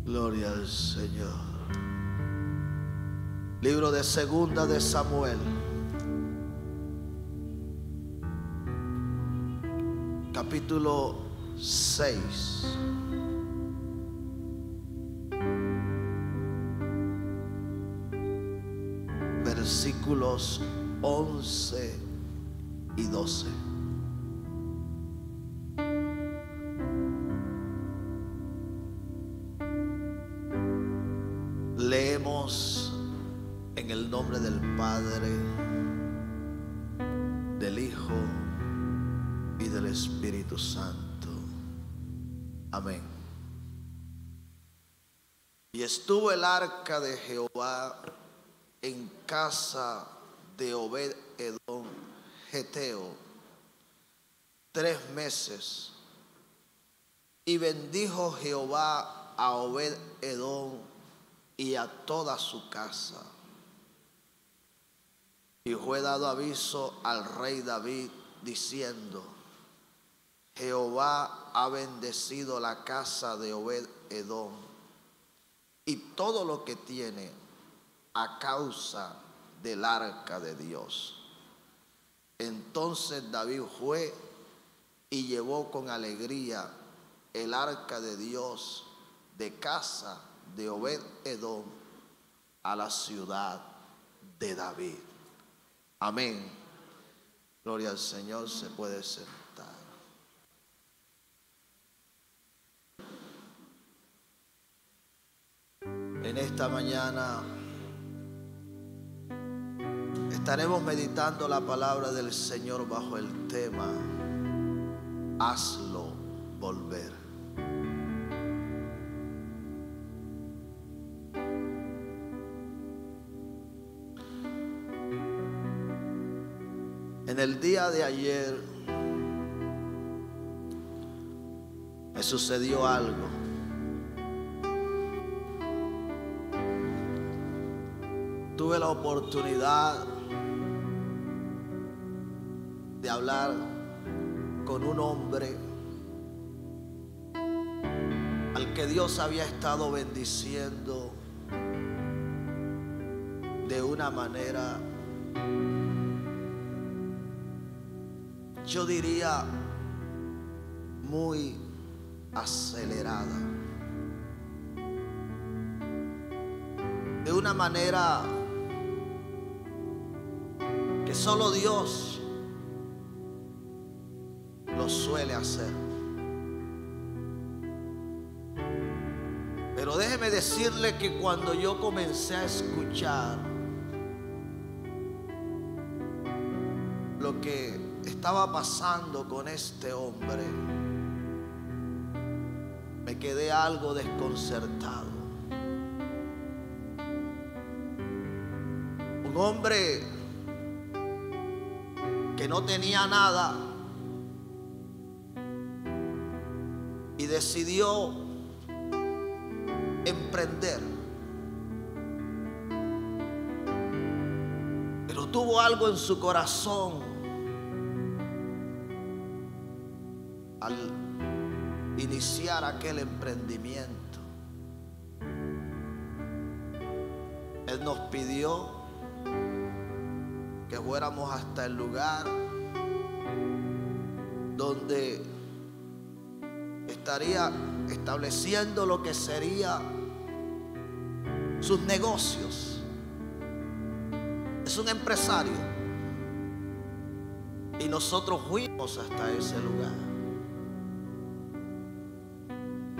Gloria al Señor. Libro de Segunda de Samuel, capítulo 6. Versículos 11 y 12. Leemos en el nombre del Padre, del Hijo y del Espíritu Santo. Amén. Y estuvo el arca de Jehová en casa de Obed-edom Geteo 3 meses, y bendijo Jehová a Obed-edom y a toda su casa. Y fue dado aviso al rey David diciendo: Jehová ha bendecido la casa de Obed-edom y todo lo que tiene a causa del arca de Dios. Entonces David fue y llevó con alegría el arca de Dios de casa de Obed-edom a la ciudad de David. Amén. Gloria al Señor. Se puede sentar. En esta mañana estaremos meditando la palabra del Señor bajo el tema: hazlo volver. En el día de ayer me sucedió algo. Tuve la oportunidad de hablar con un hombre al que Dios había estado bendiciendo de una manera, yo diría, muy acelerada, de una manera que solo Dios lo suele hacer. Pero déjeme decirle que cuando yo comencé a escuchar lo que estaba pasando con este hombre, me quedé algo desconcertado. Un hombre que no tenía nada y decidió emprender, pero tuvo algo en su corazón al iniciar aquel emprendimiento. Él nos pidió que fuéramos hasta el lugar donde estaría estableciendo lo que sería sus negocios. Es un empresario y nosotros fuimos hasta ese lugar.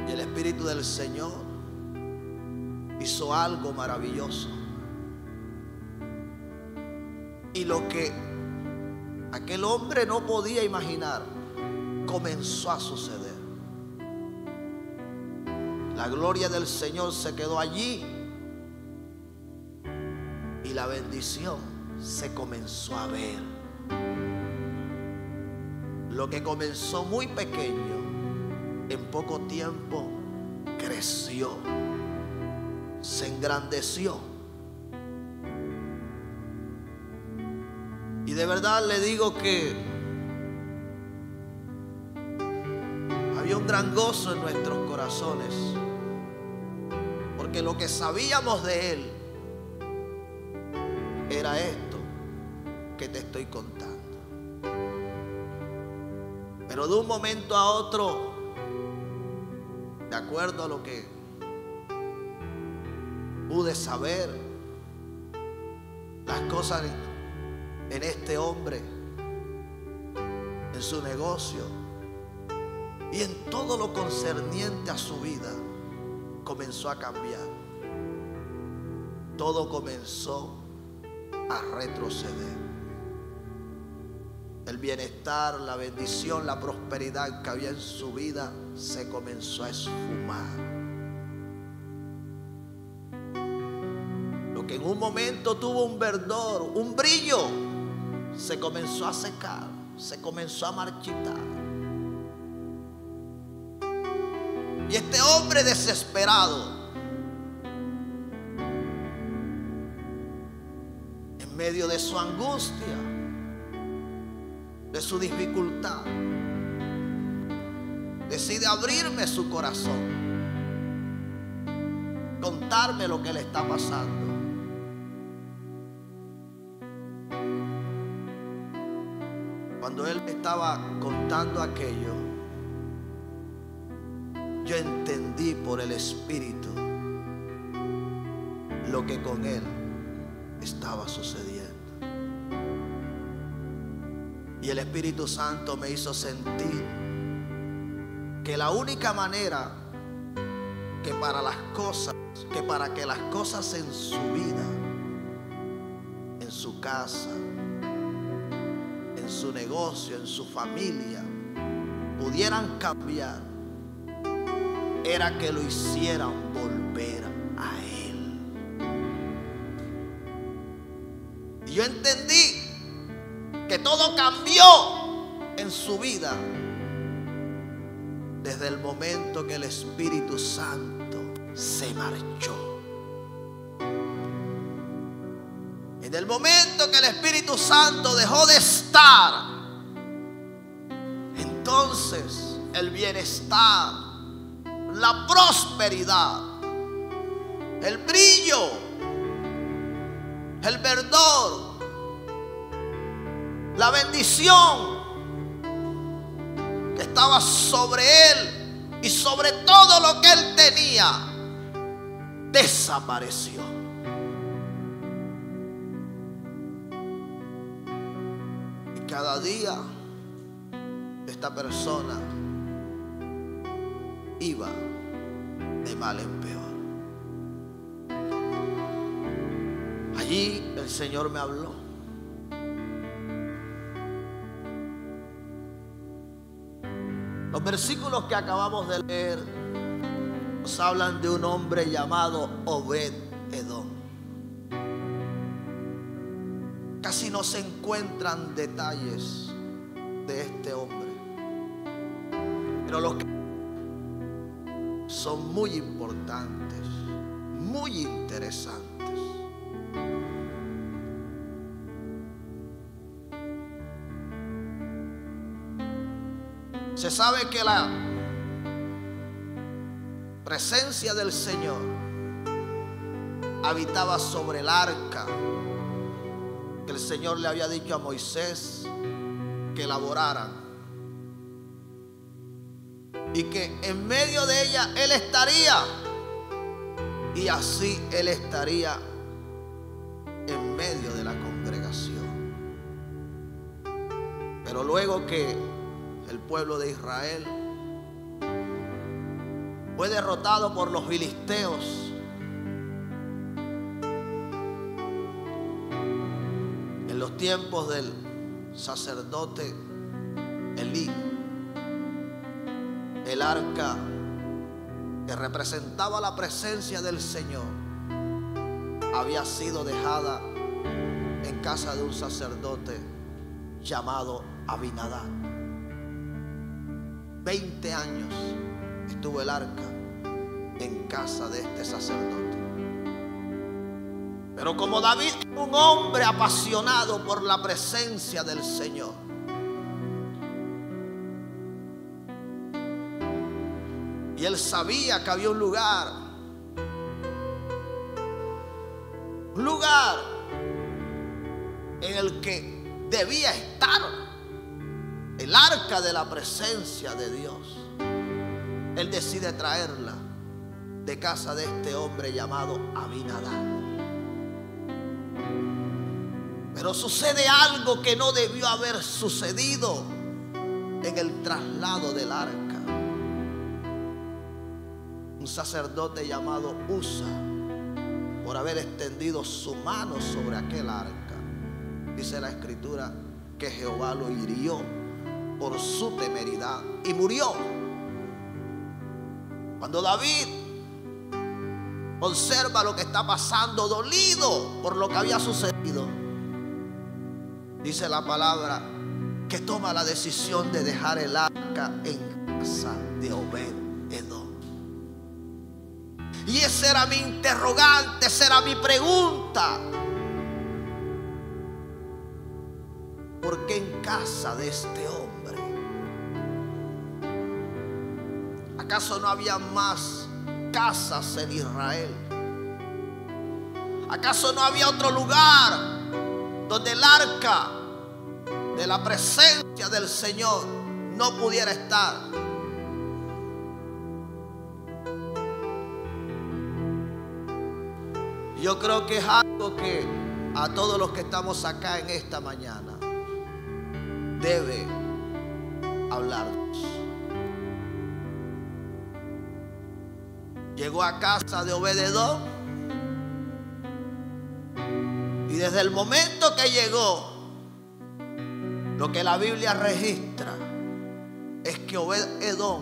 Y el Espíritu del Señor hizo algo maravilloso. Y lo que aquel hombre no podía imaginar comenzó a suceder. La gloria del Señor se quedó allí y la bendición se comenzó a ver. Lo que comenzó muy pequeño, en poco tiempo creció, se engrandeció. Y de verdad le digo que había un gran gozo en nuestros corazones porque lo que sabíamos de él era esto que te estoy contando. Pero de un momento a otro, de acuerdo a lo que pude saber, las cosas en este hombre, en su negocio y en todo lo concerniente a su vida, comenzó a cambiar. Todo comenzó a retroceder. El bienestar, la bendición, la prosperidad que había en su vida se comenzó a esfumar. Lo que en un momento tuvo un verdor, un brillo, se comenzó a secar, se comenzó a marchitar. Y este hombre desesperado, en medio de su angustia, de su dificultad, decide abrirme su corazón, contarme lo que le está pasando. Cuando él me estaba contando aquello, yo entendí por el Espíritu lo que con él estaba sucediendo. Y el Espíritu Santo me hizo sentir que la única manera que para que las cosas en su vida, en su casa, en su negocio, en su familia, pudieran cambiar, era que lo hicieran volver a él. Y yo entendí que todo cambió en su vida desde el momento que el Espíritu Santo se marchó. En el momento que el Espíritu Santo dejó de estar, entonces el bienestar, la prosperidad, el brillo, el verdor, la bendición que estaba sobre él y sobre todo lo que él tenía, desapareció. Y cada día esta persona iba de mal en peor. Allí el Señor me habló. Los versículos que acabamos de leer nos hablan de un hombre llamado Obed-Edom. Casi no se encuentran detalles de este hombre, pero los que son muy importantes, muy interesantes. Se sabe que la presencia del Señor habitaba sobre el arca que el Señor le había dicho a Moisés que elaborara, y que en medio de ella Él estaría, y así Él estaría en medio de la congregación. Pero luego que el pueblo de Israel fue derrotado por los filisteos, en los tiempos del sacerdote Elí, el arca que representaba la presencia del Señor había sido dejada en casa de un sacerdote llamado Abinadab. 20 años estuvo el arca en casa de este sacerdote. Pero como David era un hombre apasionado por la presencia del Señor, y él sabía que había un lugar Un lugar en el que debía estar el arca de la presencia de Dios. Él decide traerla de casa de este hombre llamado Abinadab. Pero sucede algo que no debió haber sucedido en el traslado del arca. Un sacerdote llamado Usa, por haber extendido su mano sobre aquel arca, dice la escritura que Jehová lo hirió por su temeridad y murió. Cuando David observa lo que está pasando, dolido por lo que había sucedido, dice la palabra que toma la decisión de dejar el arca en casa de Obed-edom. Y esa era mi interrogante, esa era mi pregunta. ¿Por qué en casa de este hombre? ¿Acaso no había más casas en Israel? ¿Acaso no había otro lugar donde el arca de la presencia del Señor no pudiera estar? Yo creo que es algo que a todos los que estamos acá en esta mañana debe hablarnos. Llegó a casa de Obed-edom y desde el momento que llegó, lo que la Biblia registra es que Obed-edom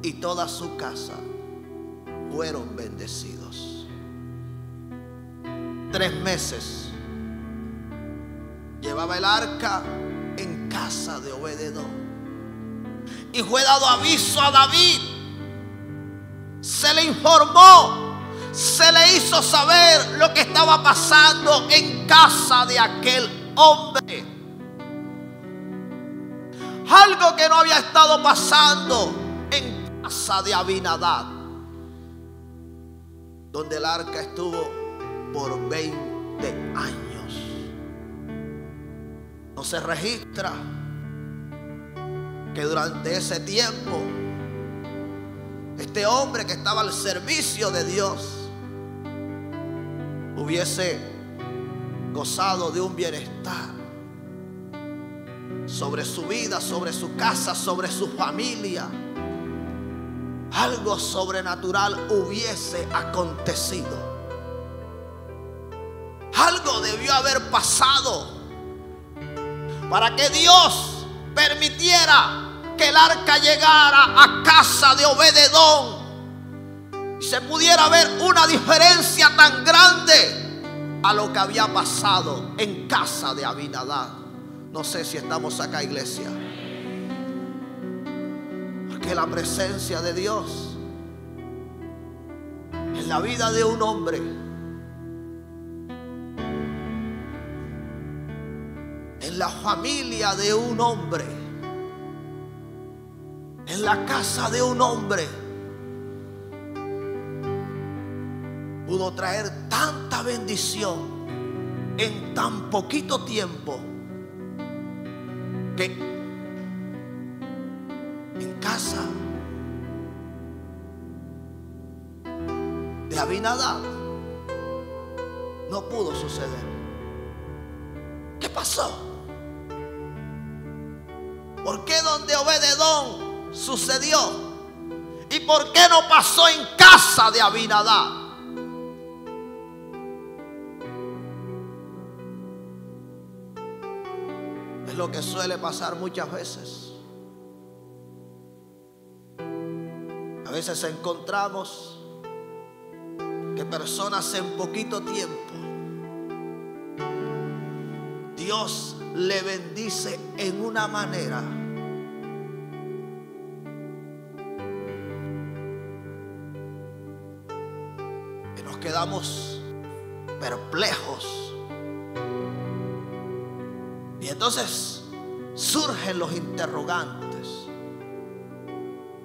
y toda su casa fueron bendecidos. 3 meses llevaba el arca en casa de Obed-edom y fue dado aviso a David. Se le informó, se le hizo saber lo que estaba pasando en casa de aquel hombre. Algo que no había estado pasando en casa de Abinadab, donde el arca estuvo por 20 años. No se registra que durante ese tiempo este hombre que estaba al servicio de Dios hubiese gozado de un bienestar sobre su vida, sobre su casa, sobre su familia. Algo sobrenatural hubiese acontecido. Algo debió haber pasado para que Dios permitiera que el arca llegara a casa de Obed-edom y se pudiera ver una diferencia tan grande a lo que había pasado en casa de Abinadab. No sé si estamos acá, iglesia, porque la presencia de Dios en la vida de un hombre, en la familia de un hombre, en la casa de un hombre, pudo traer tanta bendición en tan poquito tiempo que en casa de Abinadab no pudo suceder. ¿Qué pasó? ¿Por qué donde Obed-edom sucedió? ¿Y por qué no pasó en casa de Abinadab? Es lo que suele pasar muchas veces. A veces encontramos que personas en poquito tiempo Dios le bendice en una manera que nos quedamos perplejos. Y entonces surgen los interrogantes,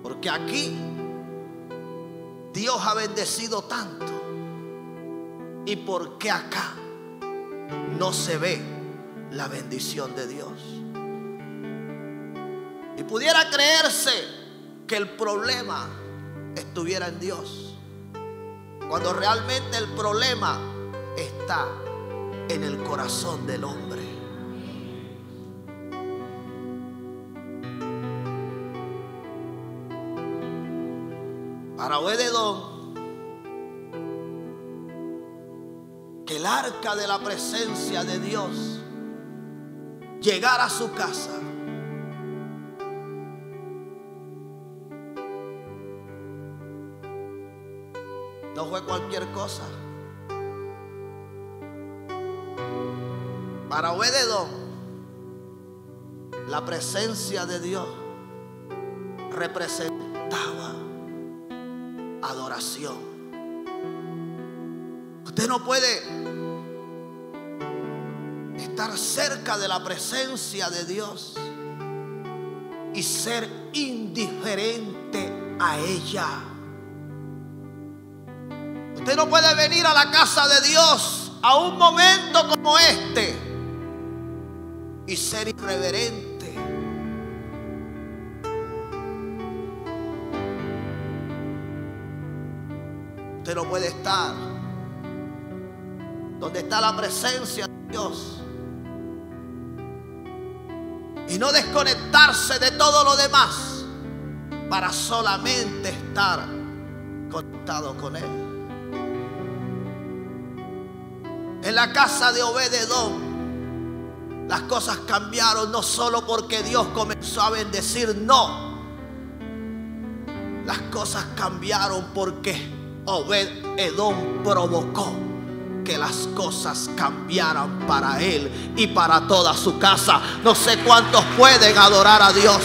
porque aquí Dios ha bendecido tanto ¿Y por qué acá no se ve la bendición de Dios? Y pudiera creerse que el problema estuviera en Dios, cuando realmente el problema está en el corazón del hombre. Para Obed-Edom, que el arca de la presencia de Dios llegara a su casa, no fue cualquier cosa. Para Obed-Edom, la presencia de Dios representaba adoración. Usted no puede estar cerca de la presencia de Dios y ser indiferente a ella. Usted no puede venir a la casa de Dios a un momento como este y ser irreverente. Usted no puede estar donde está la presencia de Dios y no desconectarse de todo lo demás para solamente estar conectado con Él. En la casa de Obed-Edom las cosas cambiaron, no solo porque Dios comenzó a bendecir, no. Las cosas cambiaron porque Obed-Edom provocó que las cosas cambiaran para él y para toda su casa. No sé cuántos pueden adorar a Dios.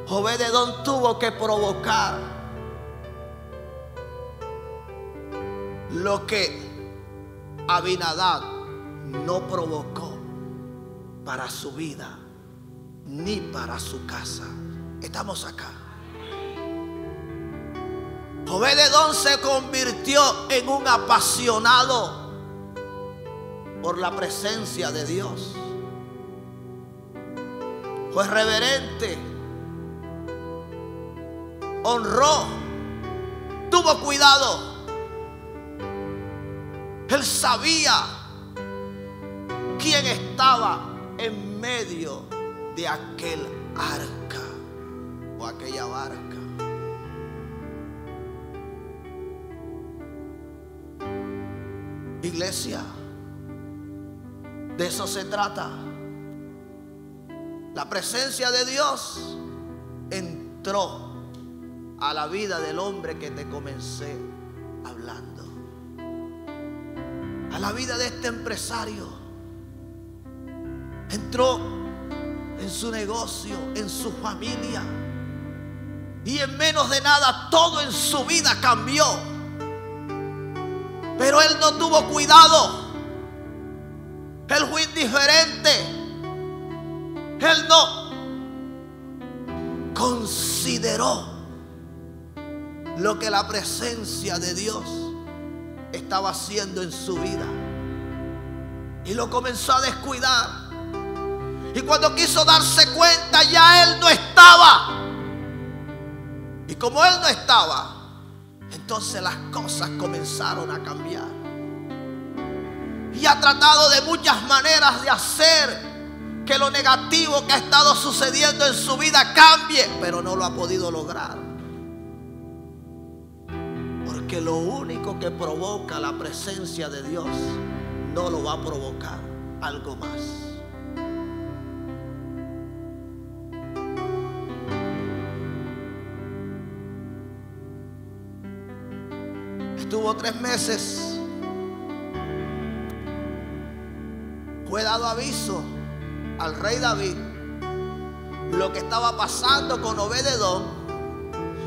Obed-Edom tuvo que provocar lo que Abinadab no provocó para su vida ni para su casa. Estamos acá. Obed-Edom se convirtió en un apasionado por la presencia de Dios. Fue reverente, honró, tuvo cuidado. Él sabía quién estaba en medio de aquel arca o aquella barca. Iglesia, de eso se trata. La presencia de Dios entró a la vida del hombre que te comencé hablando, a la vida de este empresario. Entró en su negocio, en su familia, y en menos de nada todo en su vida cambió. Pero él no tuvo cuidado, él fue indiferente, él no consideró lo que la presencia de Dios estaba haciendo en su vida y lo comenzó a descuidar. Y cuando quiso darse cuenta, ya él no estaba. Y como él no estaba, entonces las cosas comenzaron a cambiar. Y ha tratado de muchas maneras de hacer que lo negativo que ha estado sucediendo en su vida cambie, pero no lo ha podido lograr. Porque lo único que provoca la presencia de Dios no lo va a provocar algo más. Estuvo 3 meses. Fue dado aviso al rey David lo que estaba pasando con Obed-Edom,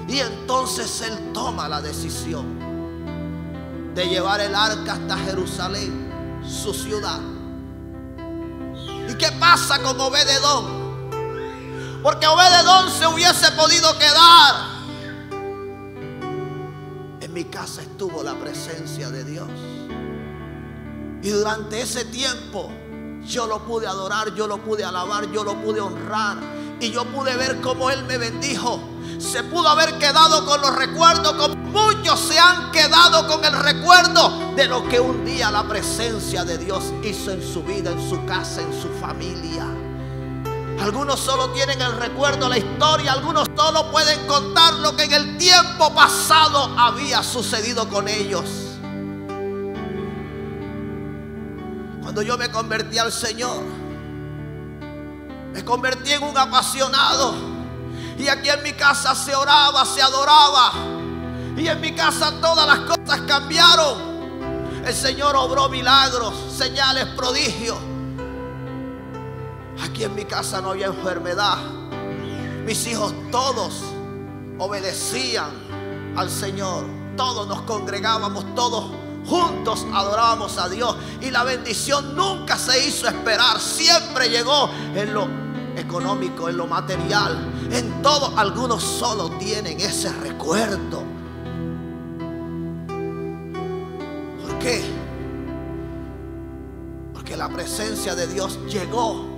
y entonces él toma la decisión de llevar el arca hasta Jerusalén, su ciudad, ¿Y qué pasa con Obed-Edom? Porque Obed-Edom se hubiese podido quedar. En mi casa estuvo la presencia de Dios. Y durante ese tiempo yo lo pude adorar, yo lo pude alabar, yo lo pude honrar. Y yo pude ver cómo Él me bendijo. Se pudo haber quedado con los recuerdos, como muchos se han quedado con el recuerdo de lo que un día la presencia de Dios hizo en su vida, en su casa, en su familia. Algunos solo tienen el recuerdo, la historia. Algunos solo pueden contar lo que en el tiempo pasado había sucedido con ellos. Cuando yo me convertí al Señor, me convertí en un apasionado. Y aquí en mi casa se oraba, se adoraba. Y en mi casa todas las cosas cambiaron. El Señor obró milagros, señales, prodigios. Aquí en mi casa no había enfermedad. Mis hijos todos obedecían al Señor. Todos nos congregábamos, todos juntos adorábamos a Dios. Y la bendición nunca se hizo esperar. Siempre llegó en lo económico, en lo material, en todo. Algunos solo tienen ese recuerdo. ¿Por qué? Porque la presencia de Dios llegó.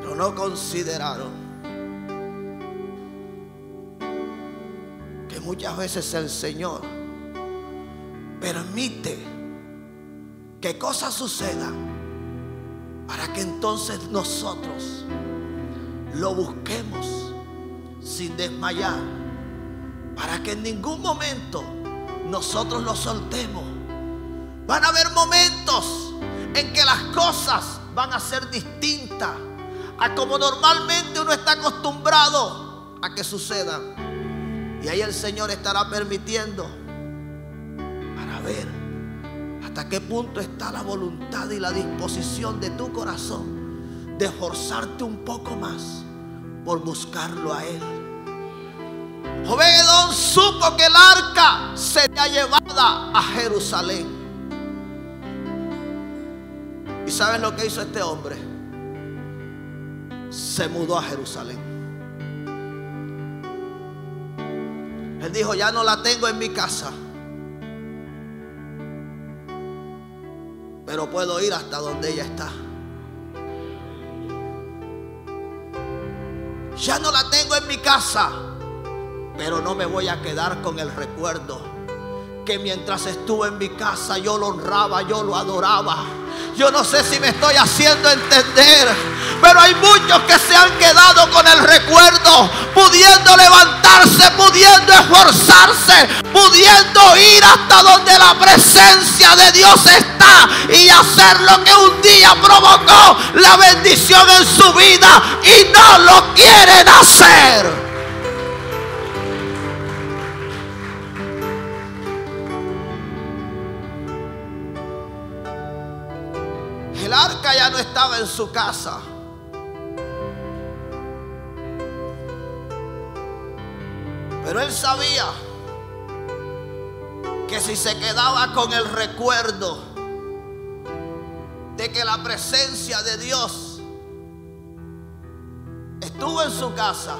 Pero no consideraron que muchas veces el Señor permite que cosas sucedan para que entonces nosotros lo busquemos sin desmayar, para que en ningún momento nosotros lo soltemos. Van a haber momentos en que las cosas van a ser distintas a como normalmente uno está acostumbrado a que sucedan. Y ahí el Señor estará permitiendo para ver hasta qué punto está la voluntad y la disposición de tu corazón de esforzarte un poco más por buscarlo a Él. Obed-Edom supo que el arca sería llevada a Jerusalén. ¿Y saben lo que hizo este hombre? Se mudó a Jerusalén. Él dijo: ya no la tengo en mi casa, pero puedo ir hasta donde ella está. Ya no la tengo en mi casa, pero no me voy a quedar con el recuerdo que mientras estuve en mi casa yo lo honraba, yo lo adoraba. Yo no sé si me estoy haciendo entender, pero hay muchos que se han quedado con el recuerdo, pudiendo levantarse, pudiendo esforzarse, pudiendo ir hasta donde la presencia de Dios está y hacer lo que un día provocó la bendición en su vida, y no lo quieren hacer. El arca ya no estaba en su casa. Pero él sabía que si se quedaba con el recuerdo de que la presencia de Dios estuvo en su casa,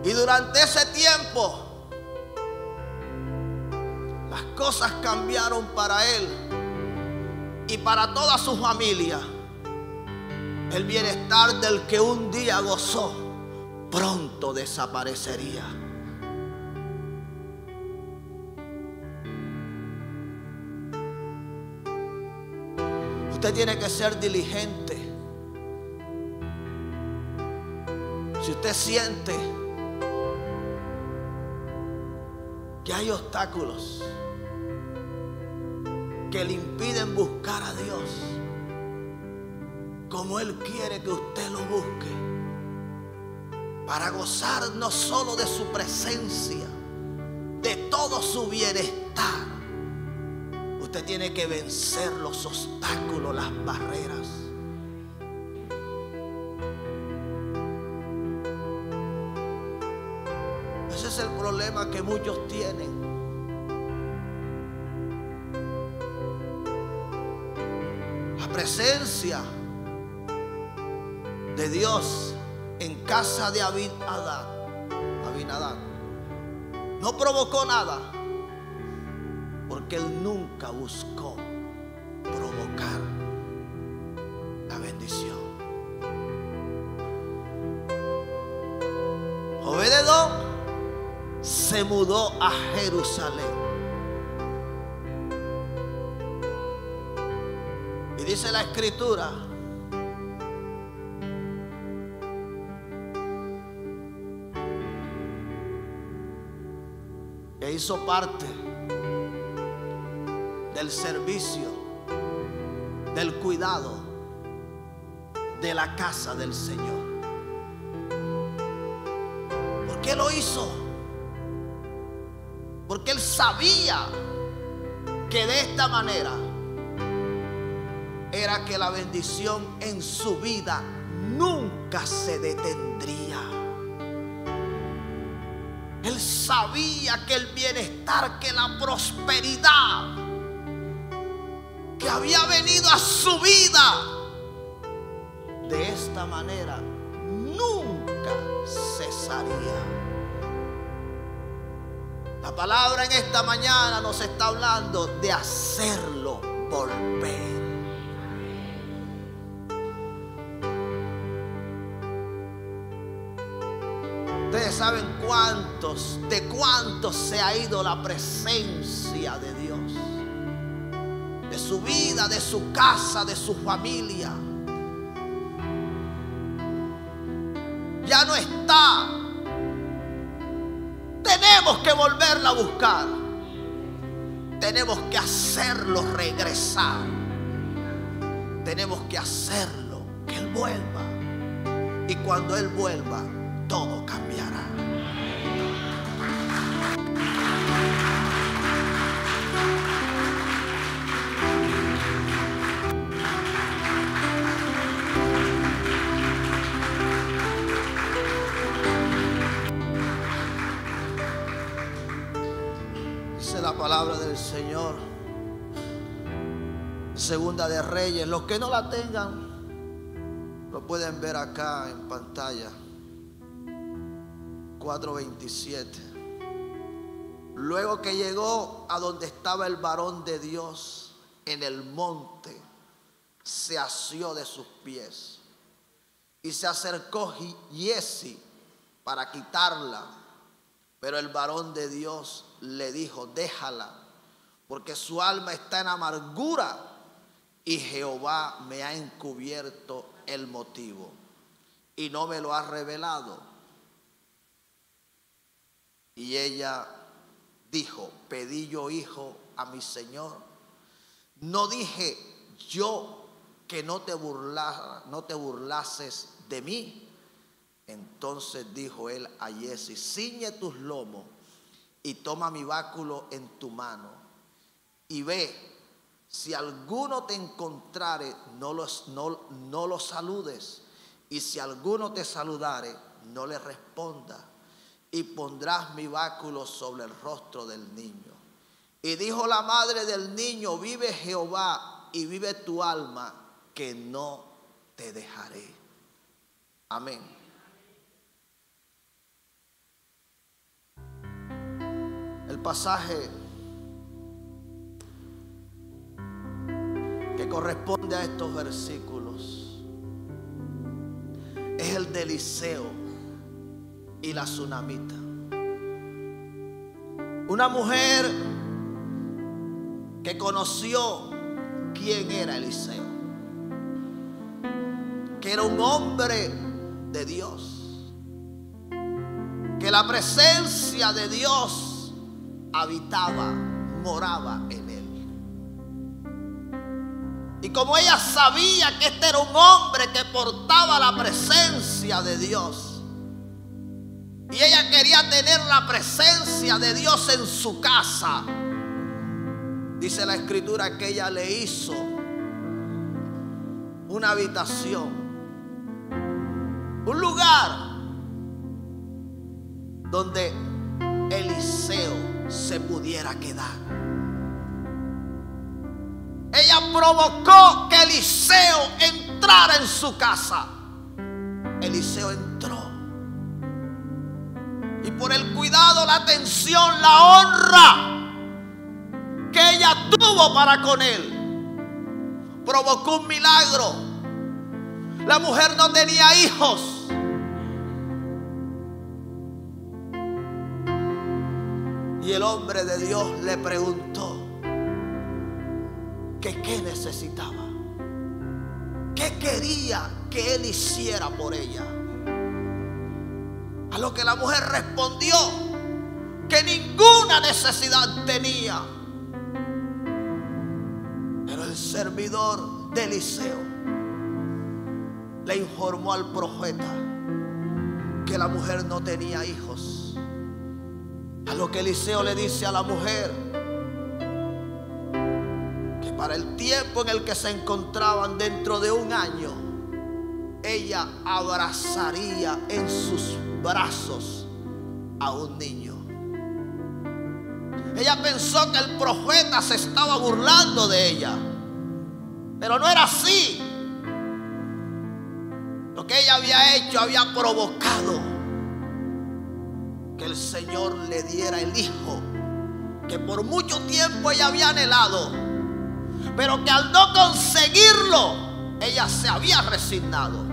y durante ese tiempo las cosas cambiaron para él y para toda su familia, el bienestar del que un día gozó pronto desaparecería. Usted tiene que ser diligente. Si usted siente que hay obstáculos que le impiden buscar a Dios como Él quiere que usted lo busque, para gozar no solo de su presencia, de todo su bienestar, usted tiene que vencer los obstáculos, las barreras. Ese es el problema que muchos tienen. presencia de Dios en casa de Abinadab no provocó nada, porque él nunca buscó provocar la bendición. Obed-edom se mudó a Jerusalén. Y dice la escritura que hizo parte del servicio, del cuidado de la casa del Señor. ¿Por qué lo hizo? Porque él sabía que de esta manera era que la bendición en su vida nunca se detendría. Él sabía que el bienestar, que la prosperidad que había venido a su vida de esta manera nunca cesaría. La palabra en esta mañana nos está hablando de hacerlo volver. Ustedes saben de cuántos se ha ido la presencia de Dios, de su vida, de su casa, de su familia. Ya no está. Tenemos que volverla a buscar. Tenemos que hacerlo regresar. Tenemos que hacerlo que Él vuelva. Y cuando Él vuelva, todo cambiará. Dice la palabra del Señor, Segunda de Reyes. Los que no la tengan, lo pueden ver acá en pantalla. 4:27. Luego que llegó a donde estaba el varón de Dios en el monte, se asió de sus pies y se acercó Giezi para quitarla. Pero el varón de Dios le dijo: déjala, porque su alma está en amargura y Jehová me ha encubierto el motivo y no me lo ha revelado. Y ella dijo: pedí yo hijo a mi señor. No dije yo que no te burlases de mí. Entonces dijo él a Giezi: ciñe tus lomos y toma mi báculo en tu mano y ve. Si alguno te encontrare, no lo saludes, y si alguno te saludare, no le responda. Y pondrás mi báculo sobre el rostro del niño. Y dijo la madre del niño: vive Jehová y vive tu alma, que no te dejaré. Amén. El pasaje que corresponde a estos versículos es el de Eliseo y la tsunamita. Una mujer que conoció quién era Eliseo, que era un hombre de Dios, que la presencia de Dios habitaba, moraba en él. Y como ella sabía que este era un hombre que portaba la presencia de Dios, y ella quería tener la presencia de Dios en su casa, dice la escritura que ella le hizo una habitación, un lugar donde Eliseo se pudiera quedar. Ella provocó que Eliseo entrara en su casa. Eliseo entró. Y por el cuidado, la atención, la honra que ella tuvo para con él, provocó un milagro. La mujer no tenía hijos. Y el hombre de Dios le preguntó que qué necesitaba, qué quería que él hiciera por ella. A lo que la mujer respondió que ninguna necesidad tenía. Pero el servidor de Eliseo le informó al profeta que la mujer no tenía hijos. A lo que Eliseo le dice a la mujer que para el tiempo en el que se encontraban, dentro de un año, ella abrazaría en sus brazos a un niño. Ella pensó que el profeta se estaba burlando de ella, pero no era así. Lo que ella había hecho había provocado que el Señor le diera el hijo que por mucho tiempo ella había anhelado, pero que al no conseguirlo, ella se había resignado.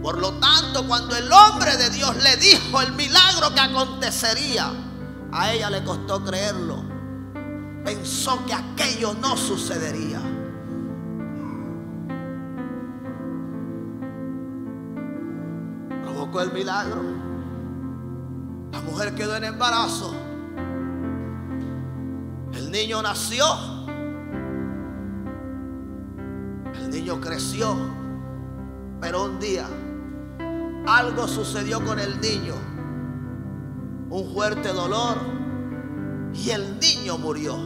Por lo tanto, cuando el hombre de Dios le dijo el milagro que acontecería, a ella le costó creerlo. Pensó que aquello no sucedería. Provocó el milagro. La mujer quedó en embarazo. El niño nació. El niño creció. Pero un día algo sucedió con el niño. Un fuerte dolor. Y el niño murió.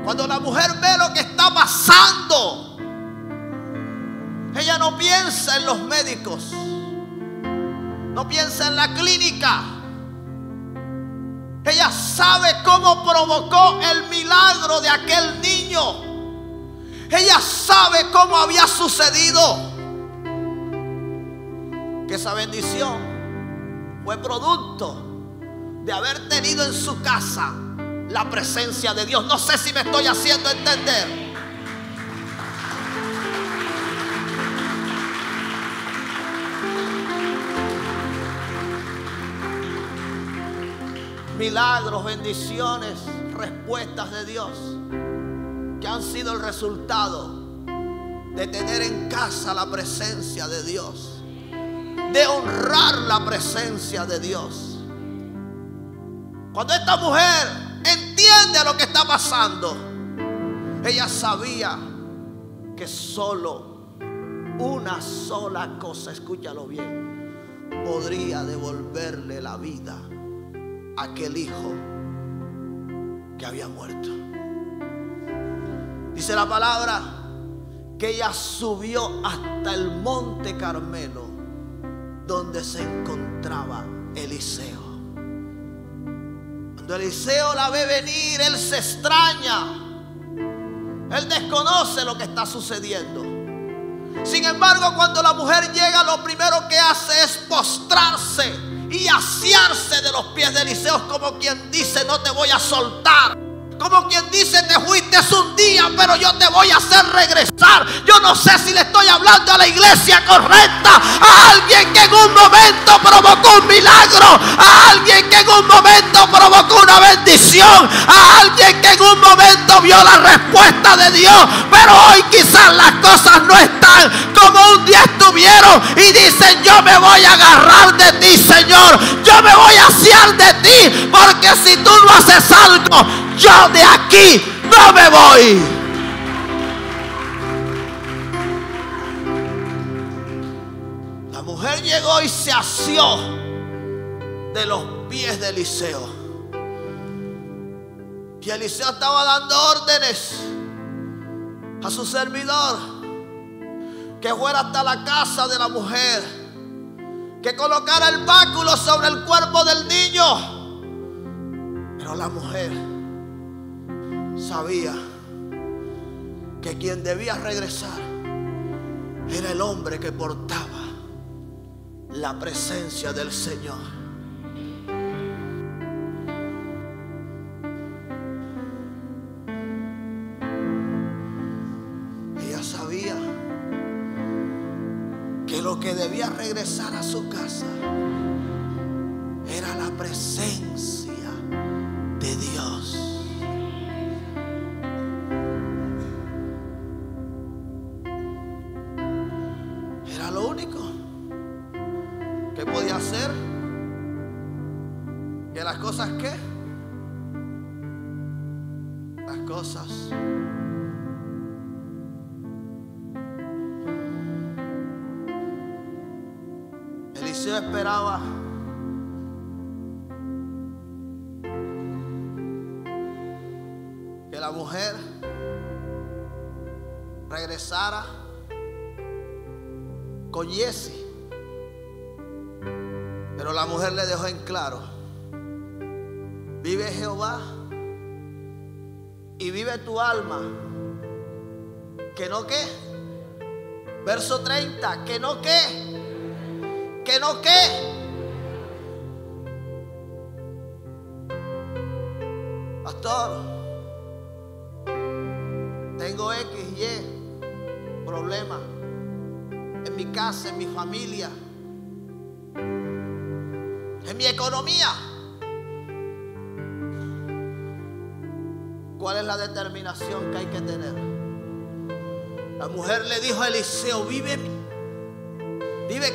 Cuando la mujer ve lo que está pasando, ella no piensa en los médicos. No piensa en la clínica. Ella sabe cómo provocó el milagro de aquel niño. Ella sabe cómo había sucedido. Que esa bendición fue producto de haber tenido en su casa la presencia de Dios. No sé si me estoy haciendo entender. Milagros, bendiciones, respuestas de Dios que han sido el resultado de tener en casa la presencia de Dios, de honrar la presencia de Dios. Cuando esta mujer entiende lo que está pasando, ella sabía que solo una sola cosa, escúchalo bien, podría devolverle la vida a aquel hijo que había muerto. Dice la palabra que ella subió hasta el monte Carmelo, donde se encontraba Eliseo. Cuando Eliseo la ve venir, él se extraña. Él desconoce lo que está sucediendo. Sin embargo, cuando la mujer llega, lo primero que hace es postrarse y asearse de los pies de Eliseo, como quien dice: no te voy a soltar. Como quien dice: te fuiste un día, pero yo te voy a hacer regresar. Yo no sé si le estoy hablando a la iglesia correcta, a alguien que en un momento provocó un milagro, a alguien que en un momento provocó una bendición, a alguien que en un momento vio la respuesta de Dios. Pero hoy quizás las cosas no están como un día estuvieron y dicen: yo me voy a agarrar de ti, Señor, yo me voy a asear de ti, porque si tú no haces algo, yo de aquí no me voy. La mujer llegó y se asió de los pies de Eliseo. Y Eliseo estaba dando órdenes a su servidor que fuera hasta la casa de la mujer, que colocara el báculo sobre el cuerpo del niño. Pero la mujer sabía que quien debía regresar era el hombre que portaba la presencia del Señor. Ella sabía que lo que debía regresar a su casa era la presencia de Dios. Era lo único que podía hacer que las cosas Eliseo esperaba que la mujer regresara con Giezi, pero la mujer le dejó en claro: vive Jehová y vive tu alma, que no qué. Verso 30, que no qué, que no qué. Pastor, tengo X, Y problemas en mi casa, en mi familia, en mi economía. ¿Cuál es la determinación que hay que tener? La mujer le dijo a Eliseo: vive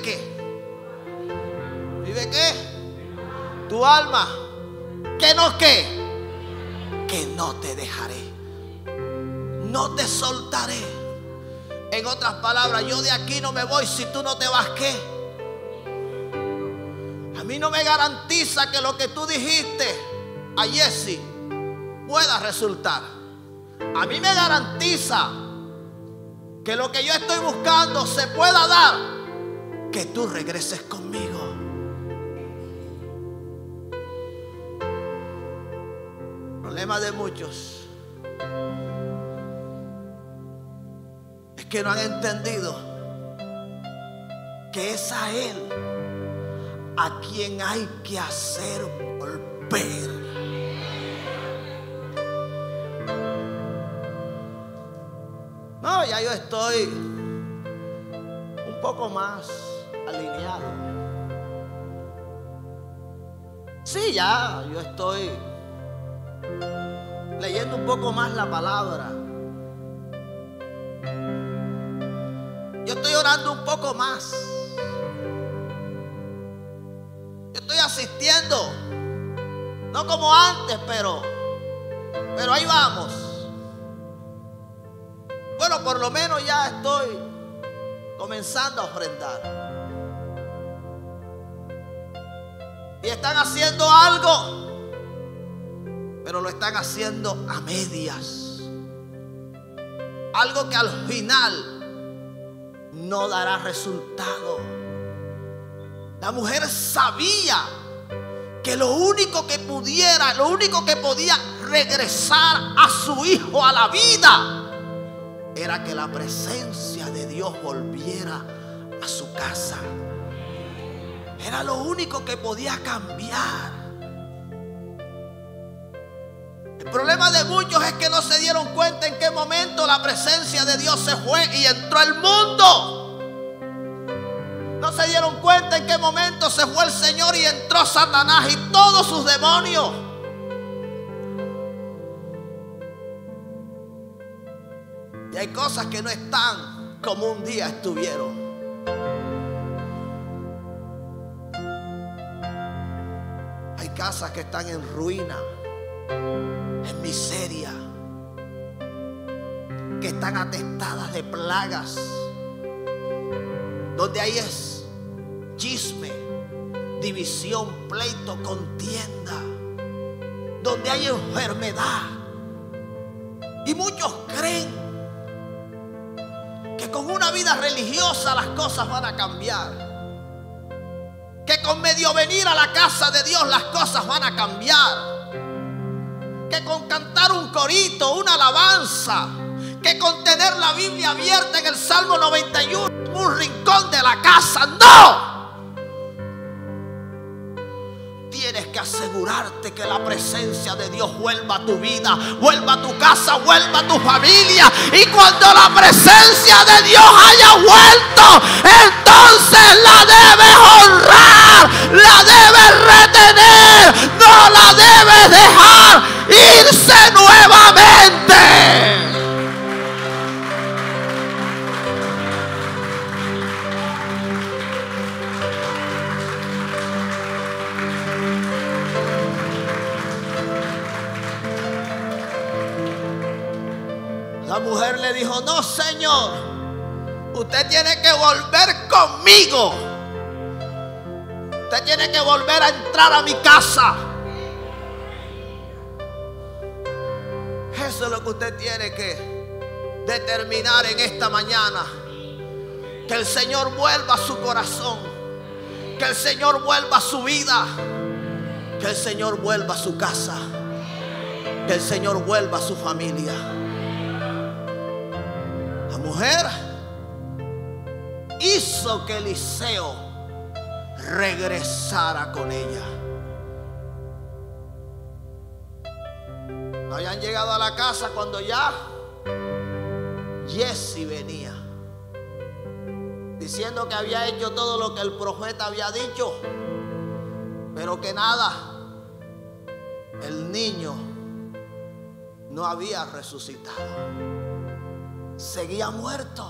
qué, vive qué, tu alma, que no qué, que no te dejaré, no te soltaré. En otras palabras, yo de aquí no me voy si tú no te vas. ¿Qué? A mí no me garantiza que lo que tú dijiste a Giezi pueda resultar. A mí me garantiza que lo que yo estoy buscando se pueda dar, que tú regreses conmigo. El problema de muchos es que no han entendido que es a Él a quien hay que hacer volver. No, ya yo estoy un poco más alineado. Sí, ya yo estoy leyendo un poco más la palabra. Yo estoy orando un poco más. Yo estoy asistiendo, no como antes, pero ahí vamos. Bueno, por lo menos ya estoy comenzando a ofrendar. Y están haciendo algo, pero lo están haciendo a medias. Algo que al final no dará resultado. La mujer sabía que lo único que podía regresar a su hijo a la vida era que la presencia de Dios volviera a su casa. Era lo único que podía cambiar. El problema de muchos es que no se dieron cuenta en qué momento la presencia de Dios se fue y entró al mundo. No se dieron cuenta en qué momento se fue el Señor y entró Satanás y todos sus demonios. Y hay cosas que no están como un día estuvieron. Hay casas que están en ruina, en miseria, que están atestadas de plagas, donde hay es chisme, división, pleito, contienda, donde hay enfermedad. Y muchos creen que con una vida religiosa las cosas van a cambiar, que con medio venir a la casa de Dios las cosas van a cambiar, que con cantar un corito, una alabanza, que con tener la Biblia abierta en el Salmo 91 en un rincón de la casa. ¡No! Tienes que asegurarte que la presencia de Dios vuelva a tu vida, vuelva a tu casa, vuelva a tu familia. Y cuando la presencia de Dios haya vuelto, entonces la debes honrar, la debes retener, no la debes dejar irse nuevamente. La mujer le dijo: no, Señor, usted tiene que volver conmigo. Usted tiene que volver a entrar a mi casa. Eso es lo que usted tiene que determinar en esta mañana. Que el Señor vuelva a su corazón, que el Señor vuelva a su vida, que el Señor vuelva a su casa, que el Señor vuelva a su familia. La mujer hizo que Eliseo regresara con ella. Habían llegado a la casa cuando ya Giezi venía, diciendo que había hecho todo lo que el profeta había dicho, pero que nada, el niño no había resucitado. Seguía muerto.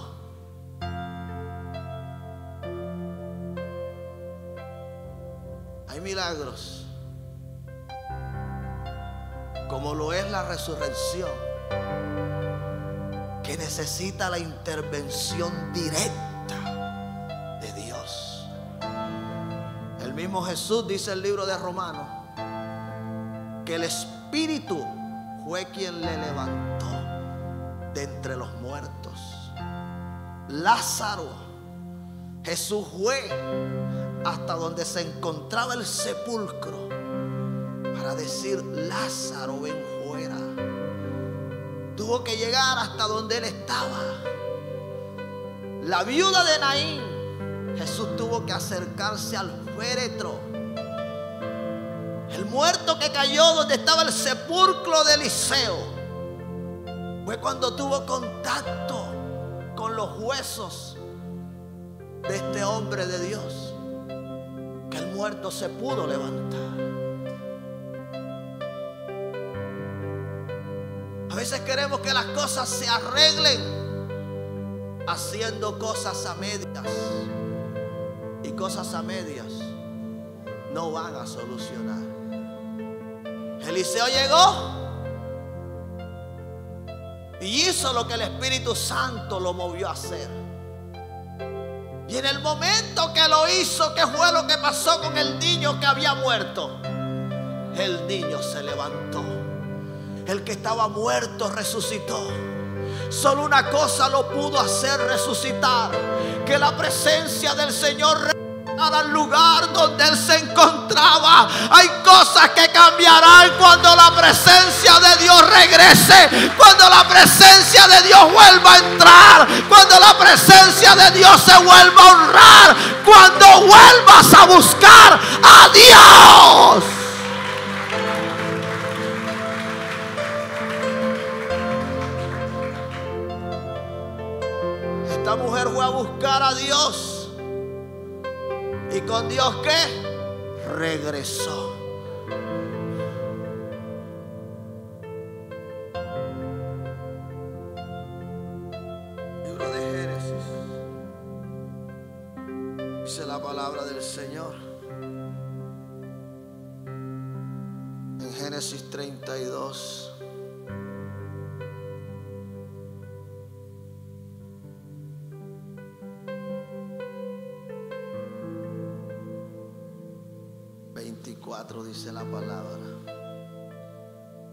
Hay milagros, como lo es la resurrección, que necesita la intervención directa de Dios. El mismo Jesús dice en el libro de Romanos que el Espíritu fue quien le levantó de entre los muertos. Lázaro, Jesús fue hasta donde se encontraba el sepulcro para decir: Lázaro, ven fuera. Tuvo que llegar hasta donde él estaba. La viuda de Naín, Jesús tuvo que acercarse al féretro. El muerto que cayó donde estaba el sepulcro de Eliseo fue cuando tuvo contacto con los huesos de este hombre de Dios, que el muerto se pudo levantar. A veces queremos que las cosas se arreglen haciendo cosas a medias, y cosas a medias no van a solucionar. Eliseo llegó y hizo lo que el Espíritu Santo lo movió a hacer. Y en el momento que lo hizo, ¿qué fue lo que pasó con el niño que había muerto? El niño se levantó. El que estaba muerto resucitó. Solo una cosa lo pudo hacer resucitar: que la presencia del Señor al lugar donde él se encontraba. Hay cosas que cambiarán cuando la presencia de Dios regrese, cuando la presencia de Dios vuelva a entrar, cuando la presencia de Dios se vuelva a honrar, cuando vuelvas a buscar a Dios. Esta mujer fue a buscar a Dios. ¿Y con Dios qué? Regresó. Libro de Génesis. Dice la palabra del Señor en Génesis 32. Dice la palabra: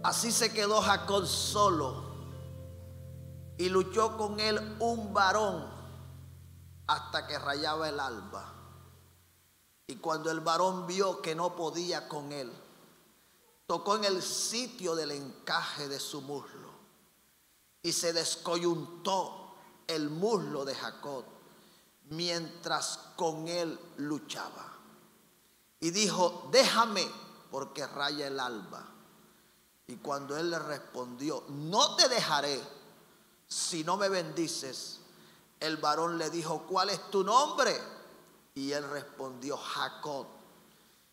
así se quedó Jacob solo, y luchó con él un varón hasta que rayaba el alba. Y cuando el varón vio que no podía con él, tocó en el sitio del encaje de su muslo, y se descoyuntó el muslo de Jacob mientras con él luchaba. Y dijo: déjame, porque raya el alba. Y cuando él le respondió: no te dejaré si no me bendices, el varón le dijo: ¿cuál es tu nombre? Y él respondió: Jacob.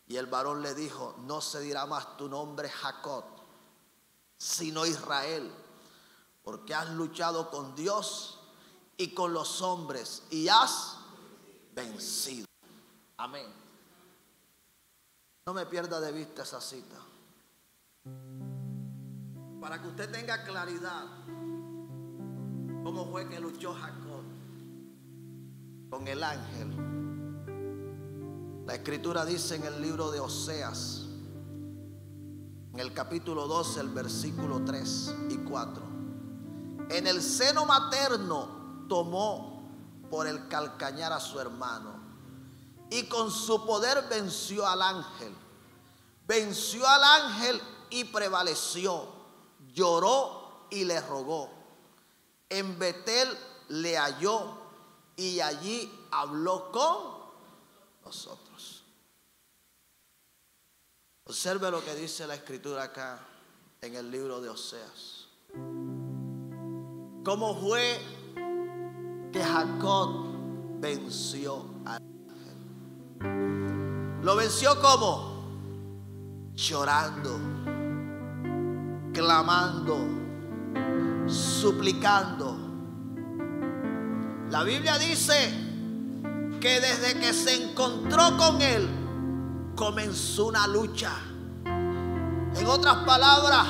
Y el varón le dijo: no se dirá más tu nombre Jacob, sino Israel, porque has luchado con Dios y con los hombres y has vencido. Amén. No me pierda de vista esa cita, para que usted tenga claridad cómo fue que luchó Jacob con el ángel. La escritura dice en el libro de Oseas, en el capítulo 12, el versículo 3 y 4: en el seno materno tomó por el calcañar a su hermano, y con su poder venció al ángel. Venció al ángel y prevaleció. Lloró y le rogó. En Betel le halló y allí habló con nosotros. Observe lo que dice la escritura acá en el libro de Oseas. ¿Cómo fue que Jacob venció al ángel? ¿Lo venció cómo? Llorando, clamando, suplicando. La Biblia dice que desde que se encontró con él comenzó una lucha. En otras palabras,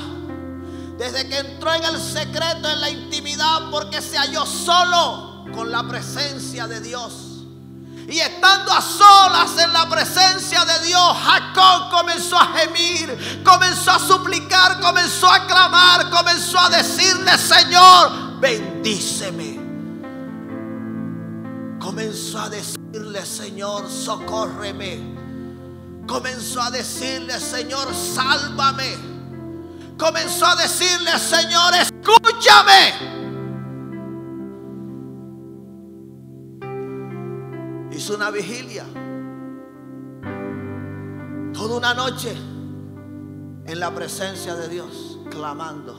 desde que entró en el secreto, en la intimidad, porque se halló solo con la presencia de Dios, y estando a solas en la presencia de Dios, Jacob comenzó a gemir, comenzó a suplicar, comenzó a clamar, comenzó a decirle: Señor, bendíceme. Comenzó a decirle: Señor, socórreme. Comenzó a decirle: Señor, sálvame. Comenzó a decirle: Señor, escúchame. Hizo una vigilia, toda una noche en la presencia de Dios, clamando.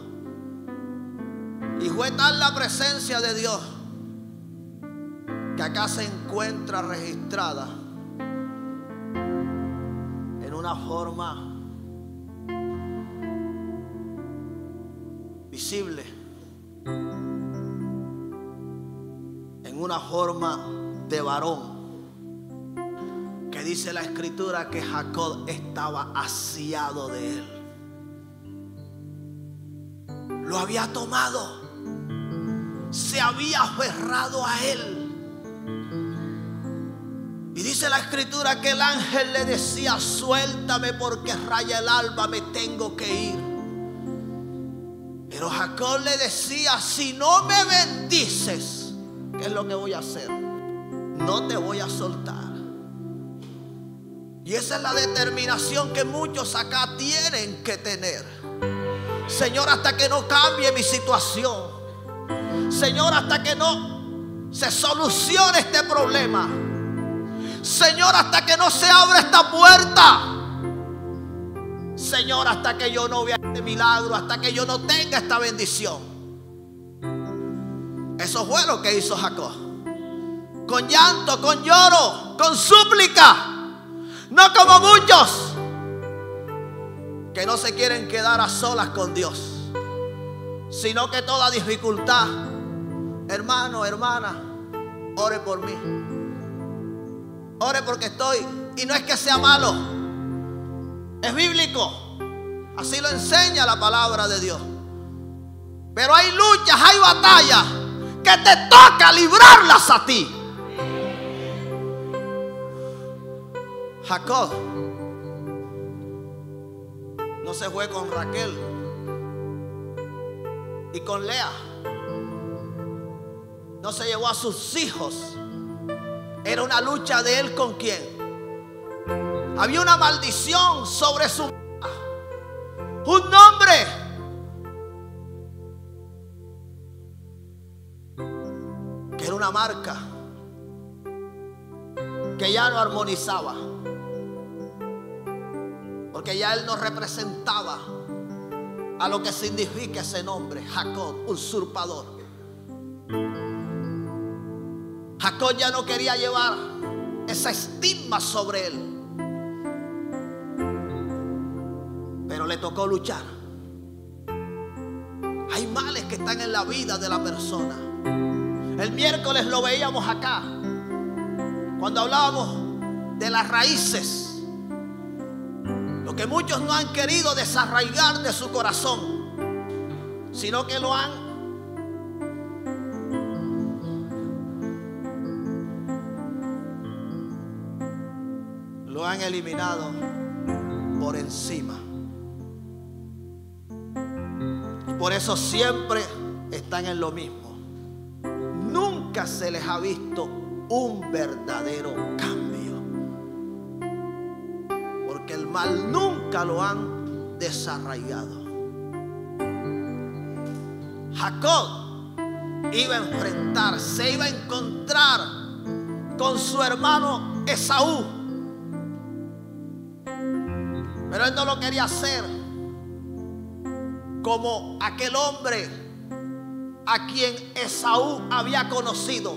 Y fue tal la presencia de Dios que acá se encuentra registrada en una forma visible, en una forma de varón, que dice la escritura que Jacob estaba hastiado de él. Lo había tomado, se había aferrado a él. Y dice la escritura que el ángel le decía: suéltame, porque raya el alba, me tengo que ir. Pero Jacob le decía: si no me bendices, ¿qué es lo que voy a hacer? No te voy a soltar. Y esa es la determinación que muchos acá tienen que tener. Señor, hasta que no cambie mi situación. Señor, hasta que no se solucione este problema. Señor, hasta que no se abra esta puerta. Señor, hasta que yo no vea este milagro, hasta que yo no tenga esta bendición. Eso fue lo que hizo Jacob. Con llanto, con lloro, con súplica. No como muchos que no se quieren quedar a solas con Dios, sino que toda dificultad: hermano, hermana, ore por mí, ore porque estoy. Y no es que sea malo, es bíblico, así lo enseña la palabra de Dios. Pero hay luchas, hay batallas que te toca librarlas a ti. Jacob no se fue con Raquel y con Lea, no se llevó a sus hijos. Era una lucha de él con quién. Había una maldición sobre su vida. Un nombre una marca que ya no armonizaba, porque ya él no representaba a lo que significa ese nombre, Jacob, usurpador. Jacob ya no quería llevar esa estigma sobre él, pero le tocó luchar. Hay males que están en la vida de la persona. El miércoles lo veíamos acá, cuando hablábamos de las raíces, lo que muchos no han querido desarraigar de su corazón, sino que lo han eliminado por encima. Y por eso siempre están en lo mismo. Nunca se les ha visto un verdadero cambio, porque el mal nunca lo han desarraigado. Jacob iba a enfrentar, se iba a encontrar con su hermano Esaú, pero él no lo quería hacer como aquel hombre a quien Esaú había conocido,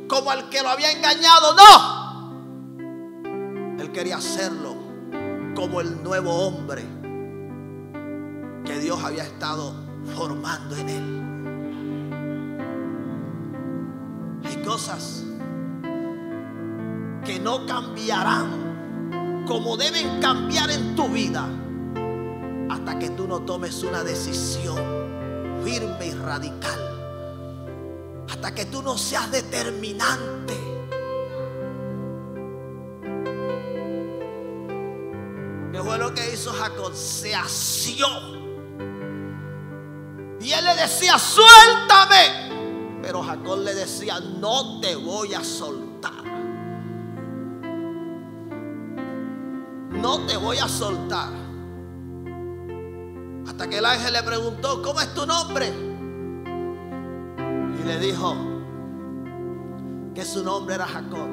como al que lo había engañado. No, él quería hacerlo como el nuevo hombre que Dios había estado formando en él. Hay cosas que no cambiarán como deben cambiar en tu vida hasta que tú no tomes una decisión firme y radical, hasta que tú no seas determinante. ¿Qué fue lo que hizo Jacob? Se asió y él le decía: suéltame, pero Jacob le decía: no te voy a soltar, no te voy a soltar. Hasta que el ángel le preguntó: ¿cómo es tu nombre? Y le dijo que su nombre era Jacob.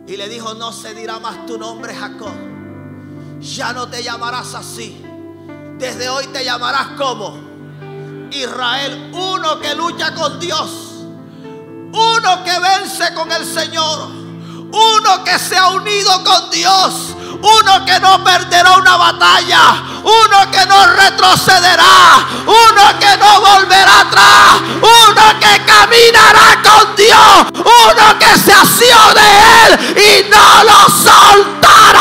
Y le dijo: no se dirá más tu nombre Jacob, ya no te llamarás así, desde hoy te llamarás como Israel, uno que lucha con Dios, uno que vence con el Señor, uno que se ha unido con Dios, uno que no perderá una batalla, uno que no retrocederá, uno que no volverá atrás, uno que caminará con Dios, uno que se asió de él y no lo soltará.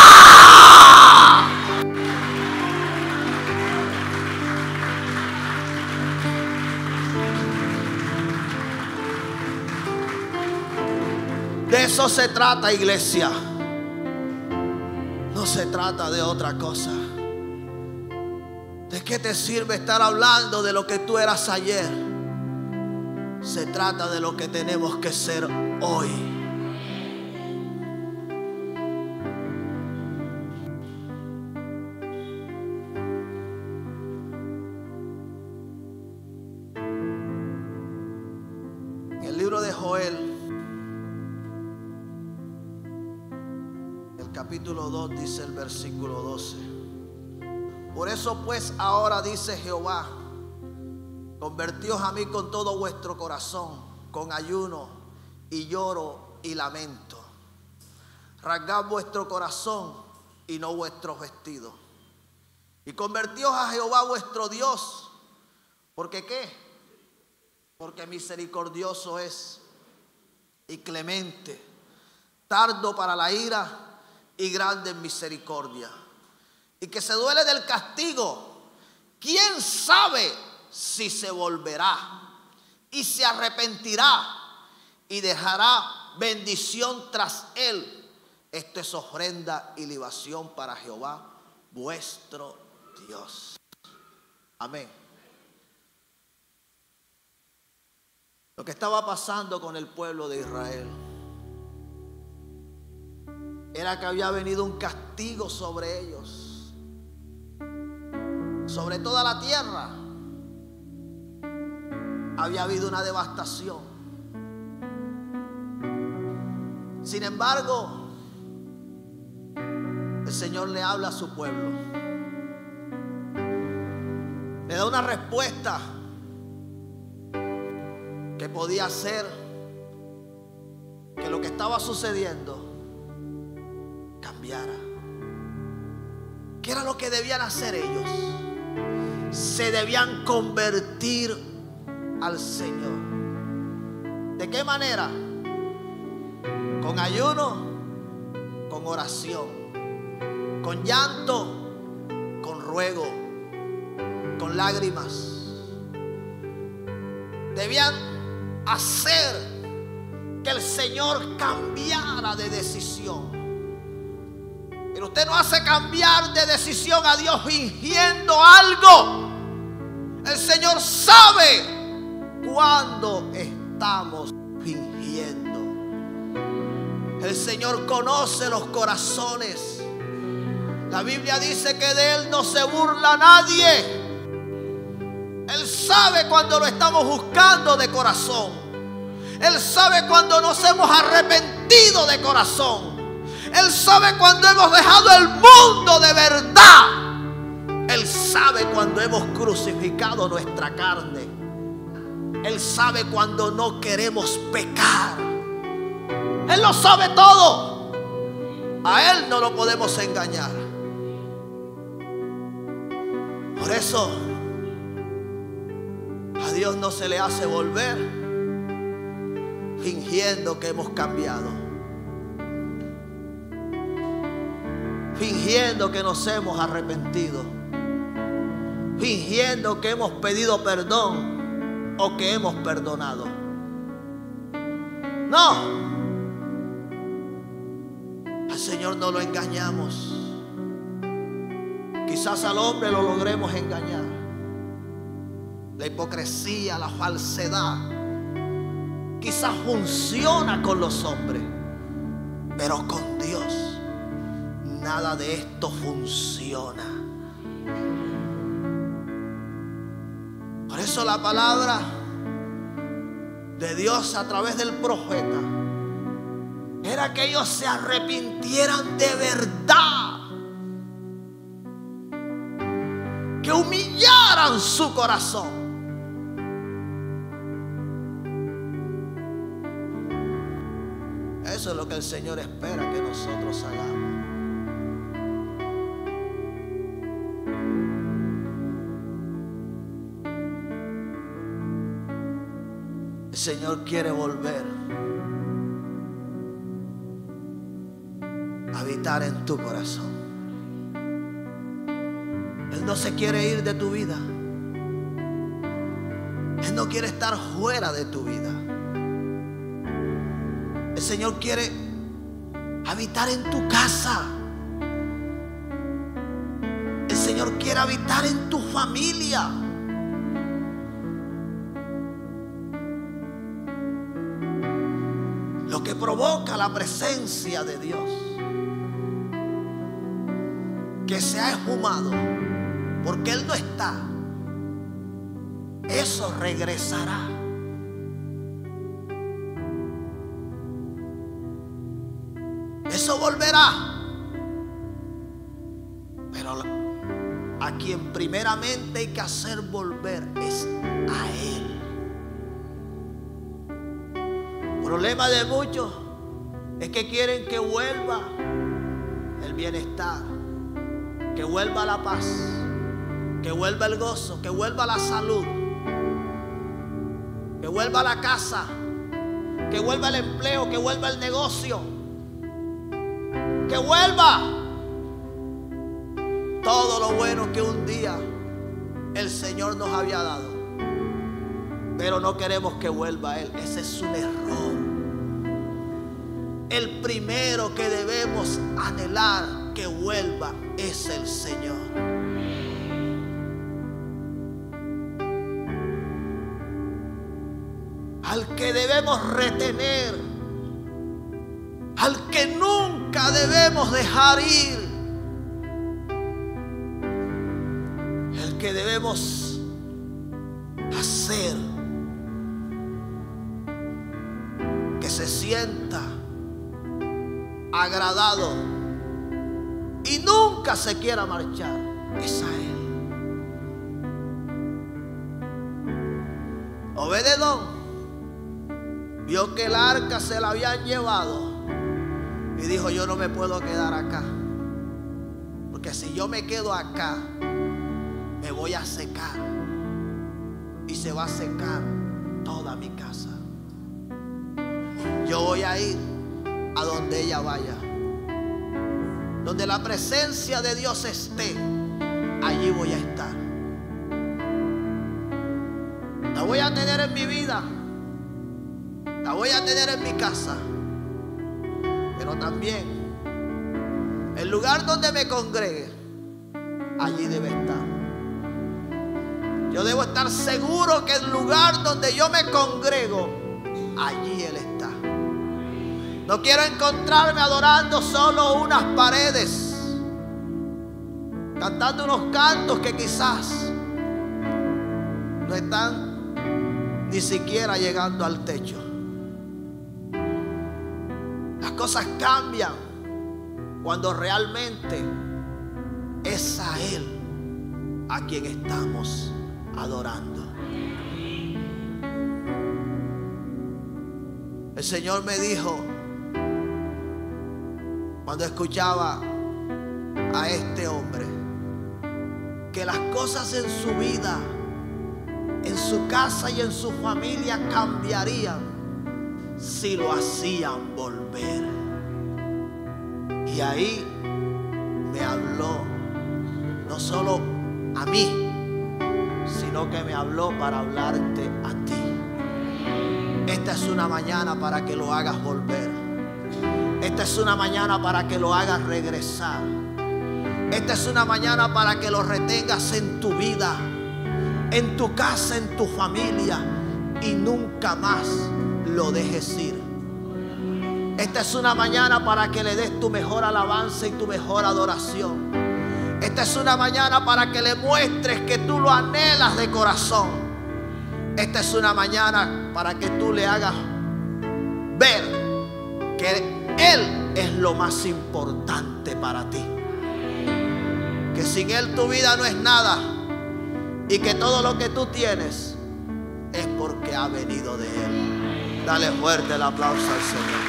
De eso se trata, iglesia. No se trata de otra cosa. ¿De qué te sirve estar hablando de lo que tú eras ayer? Se trata de lo que tenemos que ser hoy. En el libro de Joel, capítulo 2, dice el versículo 12: por eso pues ahora dice Jehová, convertíos a mí con todo vuestro corazón, con ayuno y lloro y lamento. Rasgad vuestro corazón y no vuestros vestidos, y convertíos a Jehová vuestro Dios, porque ¿qué? Porque misericordioso es y clemente, tardo para la ira y grande en misericordia, y que se duele del castigo. ¿Quién sabe si se volverá y se arrepentirá y dejará bendición tras él? Esto es ofrenda y libación para Jehová vuestro Dios. Amén. Lo que estaba pasando con el pueblo de Israel era que había venido un castigo sobre ellos, sobre toda la tierra. Había habido una devastación. Sin embargo, el Señor le habla a su pueblo. Le da una respuesta que podía hacer que lo que estaba sucediendo cambiara. ¿Qué era lo que debían hacer ellos? Se debían convertir al Señor. ¿De qué manera? Con ayuno, con oración, con llanto, con ruego, con lágrimas. Debían hacer que el Señor cambiara de decisión. Pero usted no hace cambiar de decisión a Dios fingiendo algo. El Señor sabe cuándo estamos fingiendo. El Señor conoce los corazones. La Biblia dice que de Él no se burla nadie. Él sabe cuando lo estamos buscando de corazón. Él sabe cuando nos hemos arrepentido de corazón. Él sabe cuando hemos dejado el mundo de verdad. Él sabe cuando hemos crucificado nuestra carne. Él sabe cuando no queremos pecar. Él lo sabe todo. A Él no lo podemos engañar. Por eso a Dios no se le hace volver fingiendo que hemos cambiado, fingiendo que nos hemos arrepentido, fingiendo que hemos pedido perdón o que hemos perdonado. No, al Señor no lo engañamos. Quizás al hombre lo logremos engañar. La hipocresía, la falsedad, quizás funciona con los hombres, pero con Dios nada de esto funciona. Por eso la palabra de Dios a través del profeta era que ellos se arrepintieran de verdad, que humillaran su corazón. Eso es lo que el Señor espera que nosotros hagamos. El Señor quiere volver a habitar en tu corazón. Él no se quiere ir de tu vida. Él no quiere estar fuera de tu vida. El Señor quiere habitar en tu casa. El Señor quiere habitar en tu familia. Lo que provoca la presencia de Dios, que se ha esfumado porque Él no está, eso regresará. Eso volverá. Pero a quien primeramente hay que hacer volver es a Él. El problema de muchos es que quieren que vuelva el bienestar, que vuelva la paz, que vuelva el gozo, que vuelva la salud, que vuelva la casa, que vuelva el empleo, que vuelva el negocio, que vuelva todo lo bueno que un día el Señor nos había dado. Pero no queremos que vuelva Él. Ese es un error. El primero que debemos anhelar que vuelva es el Señor. Al que debemos retener, al que nunca debemos dejar ir, el que debemos hacer que se sienta agradado y nunca se quiera marchar es a Él. Obed-edom vio que el arca se la habían llevado y dijo: yo no me puedo quedar acá, porque si yo me quedo acá me voy a secar y se va a secar toda mi casa. Yo voy a ir a donde ella vaya, donde la presencia de Dios esté, allí voy a estar. La voy a tener en mi vida, la voy a tener en mi casa, pero también el lugar donde me congregue, allí debe estar. Yo debo estar seguro que el lugar donde yo me congrego, allí Él está. No quiero encontrarme adorando solo unas paredes, cantando unos cantos que quizás no están ni siquiera llegando al techo. Las cosas cambian cuando realmente es a Él a quien estamos adorando. El Señor me dijo, cuando escuchaba a este hombre, que las cosas en su vida, en su casa y en su familia cambiarían si lo hacían volver. Y ahí me habló no solo a mí, sino que me habló para hablarte a ti. Esta es una mañana para que lo hagas volver. Esta es una mañana para que lo hagas regresar. Esta es una mañana para que lo retengas en tu vida, en tu casa, en tu familia, y nunca más lo dejes ir. Esta es una mañana para que le des tu mejor alabanza y tu mejor adoración. Esta es una mañana para que le muestres que tú lo anhelas de corazón. Esta es una mañana para que tú le hagas ver que Él es lo más importante para ti. Que sin Él tu vida no es nada y que todo lo que tú tienes es porque ha venido de Él. Dale fuerte el aplauso al Señor.